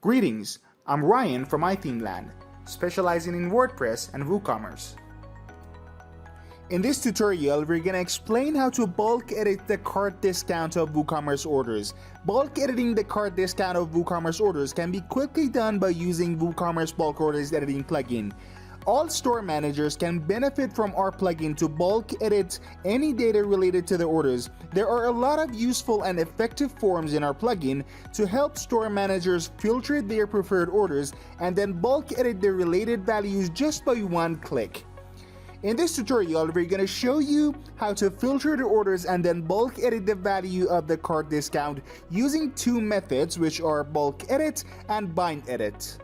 Greetings, I'm Ryan from Inline, specializing in WordPress and WooCommerce. In this tutorial, we're going to explain how to bulk edit the cart discount of WooCommerce orders. Bulk editing the cart discount of WooCommerce orders can be quickly done by using WooCommerce Bulk Orders Editing plugin. All store managers can benefit from our plugin to bulk edit any data related to the orders. There are a lot of useful and effective forms in our plugin to help store managers filter their preferred orders and then bulk edit the related values just by one click. In this tutorial, we're going to show you how to filter the orders and then bulk edit the value of the cart discount using two methods, which are bulk edit and bind edit.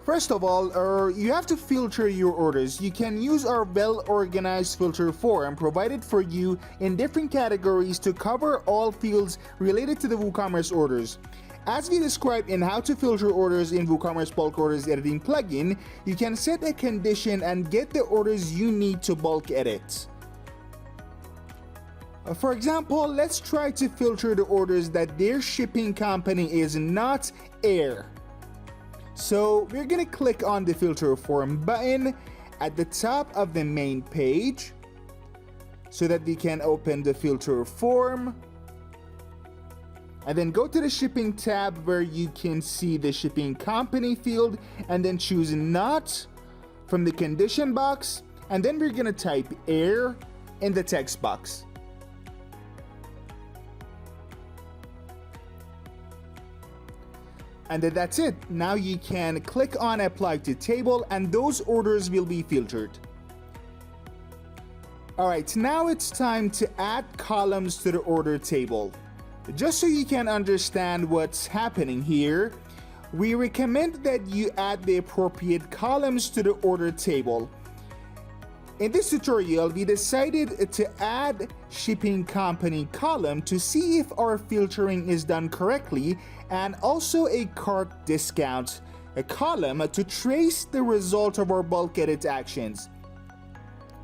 First of all, you have to filter your orders. You can use our well-organized filter form provided for you in different categories to cover all fields related to the WooCommerce orders. As we described in how to filter orders in WooCommerce Bulk Orders Editing plugin, you can set a condition and get the orders you need to bulk edit. For example, let's try to filter the orders that their shipping company is not Air. So we're going to click on the filter form button at the top of the main page so that we can open the filter form. And then go to the shipping tab where you can see the shipping company field and then choose not from the condition box. And then we're going to type Air in the text box. And then that's it. Now you can click on apply to table and those orders will be filtered. Alright, now it's time to add columns to the order table. Just so you can understand what's happening here, we recommend that you add the appropriate columns to the order table. In this tutorial, we decided to add shipping company column to see if our filtering is done correctly, and also a cart discount column to trace the result of our bulk edit actions.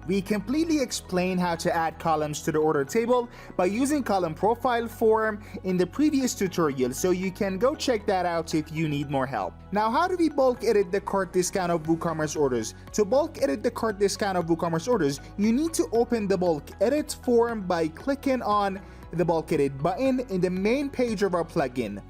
We completely explain how to add columns to the order table by using column profile form in the previous tutorial, so you can go check that out if you need more help. Now, how do we bulk edit the cart discount of WooCommerce orders? To bulk edit the cart discount of WooCommerce orders, you need to open the bulk edit form by clicking on the bulk edit button in the main page of our plugin.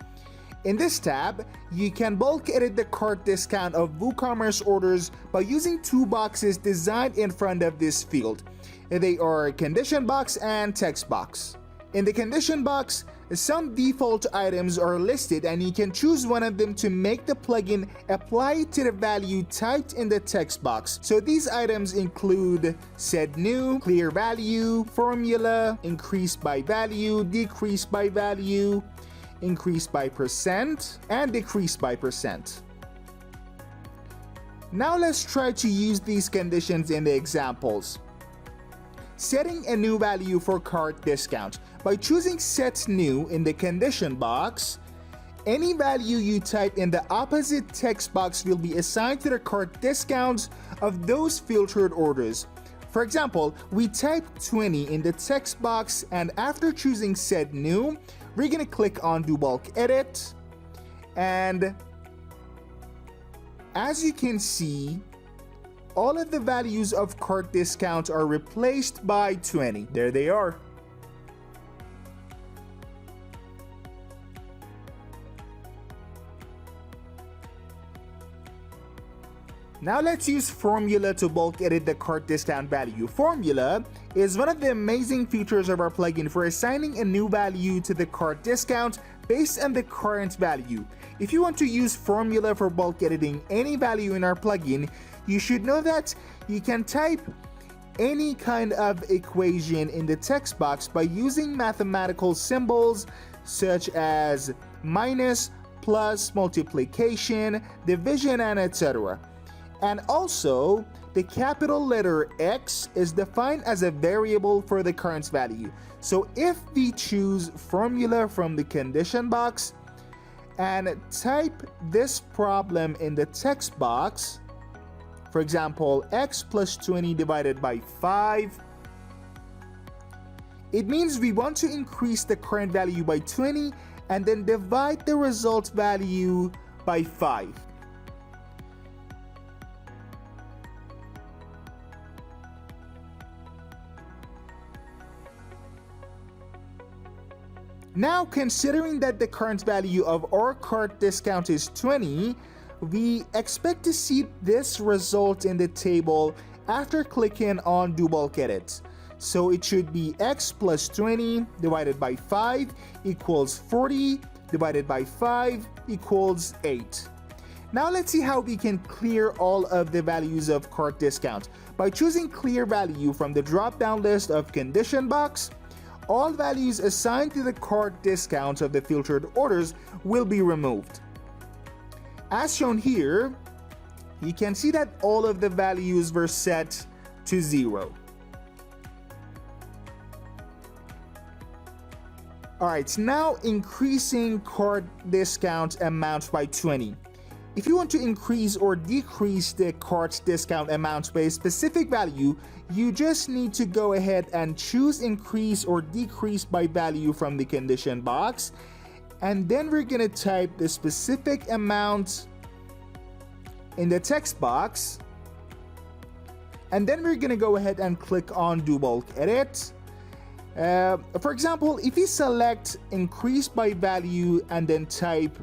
In this tab, you can bulk edit the cart discount of WooCommerce orders by using two boxes designed in front of this field. They are condition box and text box. In the condition box, some default items are listed and you can choose one of them to make the plugin apply to the value typed in the text box. So these items include set new, clear value, formula, increase by value, decrease by value, increase by percent, and decrease by percent. Now let's try to use these conditions in the examples. Setting a new value for cart discount. By choosing set new in the condition box, any value you type in the opposite text box will be assigned to the cart discounts of those filtered orders. For example, we type 20 in the text box, and after choosing set new, we're going to click on do bulk edit, and as you can see, all of the values of cart discount are replaced by 20. There they are. Now let's use formula to bulk edit the cart discount value. Formula is one of the amazing features of our plugin for assigning a new value to the cart discount based on the current value. If you want to use formula for bulk editing any value in our plugin, you should know that you can type any kind of equation in the text box by using mathematical symbols such as minus, plus, multiplication, division, and etc. And also, the capital letter X is defined as a variable for the current value. So if we choose formula from the condition box and type this problem in the text box, for example, x plus 20 divided by 5, It means we want to increase the current value by 20 and then divide the result value by 5. Now, considering that the current value of our cart discount is 20, we expect to see this result in the table after clicking on Do Bulk Edit. So it should be x plus 20 divided by 5 equals 40 divided by 5 equals 8. Now let's see how we can clear all of the values of cart discount. By choosing clear value from the drop-down list of condition box, all values assigned to the cart discount of the filtered orders will be removed. As shown here, you can see that all of the values were set to 0. Alright, now increasing cart discount amount by 20. If you want to increase or decrease the cart discount amount by a specific value, you just need to go ahead and choose increase or decrease by value from the condition box. And then we're going to type the specific amount in the text box. And then we're going to go ahead and click on Do Bulk Edit. For example, if you select increase by value and then type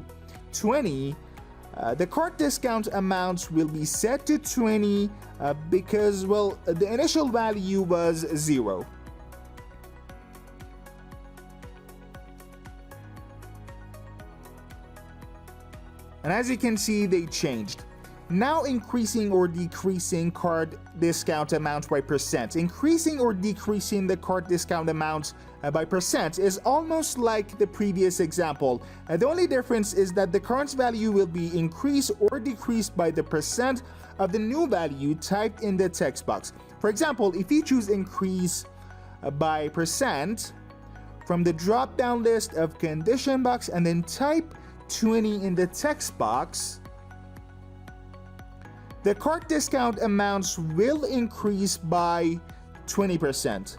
20, the cart discount amount will be set to 20 because, well, the initial value was 0. And as you can see, they changed. Now increasing or decreasing cart discount amount by percent. Increasing or decreasing the cart discount amount by percent is almost like the previous example. The only difference is that the current value will be increased or decreased by the percent of the new value typed in the text box. For example, if you choose increase by percent from the drop-down list of condition box and then type 20 in the text box, the cart discount amounts will increase by 20%.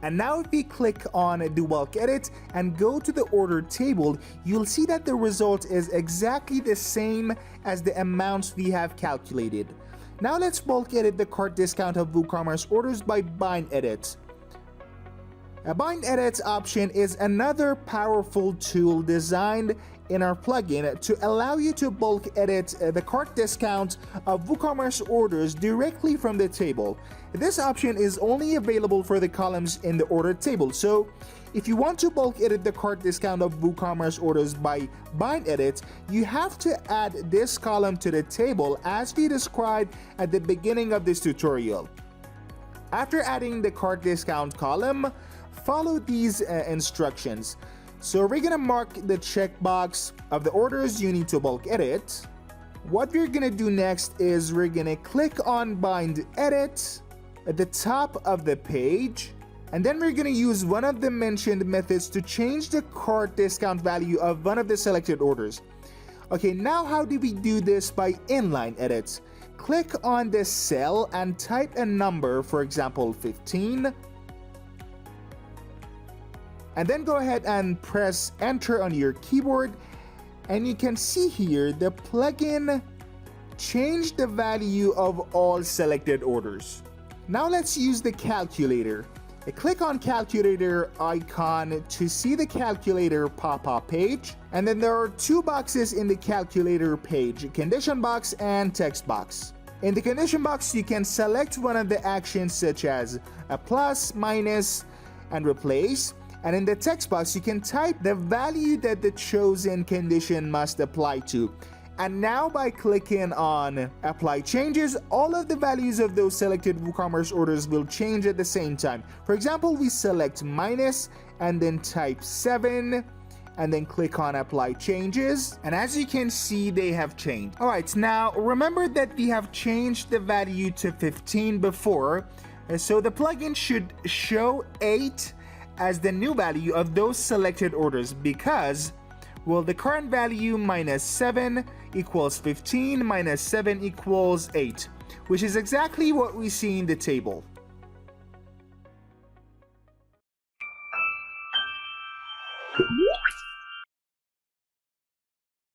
And now if we click on Do Bulk Edit and go to the order table, you'll see that the result is exactly the same as the amounts we have calculated. Now let's bulk edit the cart discount of WooCommerce orders by Bind Edit. A Bind Edit option is another powerful tool designed in our plugin to allow you to bulk edit the cart discount of WooCommerce orders directly from the table. This option is only available for the columns in the order table. So if you want to bulk edit the cart discount of WooCommerce orders by Bind Edit, you have to add this column to the table as we described at the beginning of this tutorial. After adding the cart discount column, follow these instructions. So we're gonna mark the checkbox of the orders you need to bulk edit. What we're gonna do next is we're gonna click on Bind Edit at the top of the page, and then we're gonna use one of the mentioned methods to change the cart discount value of one of the selected orders. Okay, now how do we do this by inline edits? Click on the cell and type a number, for example 15. And then go ahead and press enter on your keyboard, and you can see here the plugin changed the value of all selected orders. Now let's use the calculator. Click on calculator icon to see the calculator pop-up page, and then there are two boxes in the calculator page, condition box and text box. In the condition box, you can select one of the actions such as a plus, minus, and replace. And in the text box, you can type the value that the chosen condition must apply to. And now by clicking on Apply Changes, all of the values of those selected WooCommerce orders will change at the same time. For example, we select minus and then type 7 and then click on Apply Changes. And as you can see, they have changed. Alright, now remember that we have changed the value to 15 before. So the plugin should show 8 as the new value of those selected orders because, well, the current value minus 7 equals 15 minus 7 equals 8, which is exactly what we see in the table.